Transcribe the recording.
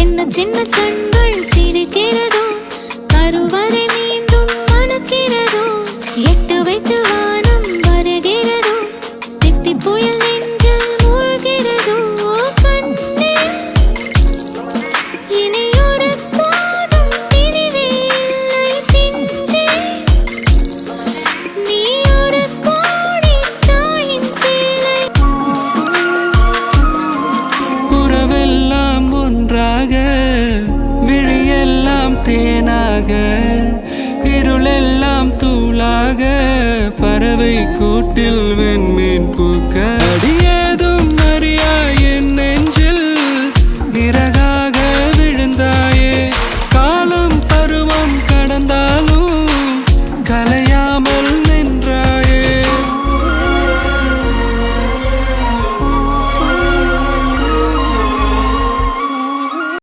சின்ன சின்ன கண்கள் சிரிக்கிறதோ கருவறை மீண்டும் மணக்கிறதோ எட்டு வைத்து வானம் வருகிறதோ தித்தி புயல் நெஞ்சு மூழ்கிறதோ கண்ணே இனியொரு போதும் பிரிவே இல்லை பிஞ்சே நீ ஒரு கோடி தாயின் பிள்ளை உறவெல்லாம் ஒன்றாக விழியெல்லாம் தேனாக இருளெல்லாம் தூளாக பறவை கூட்டில் வெண்மீன் பூக்க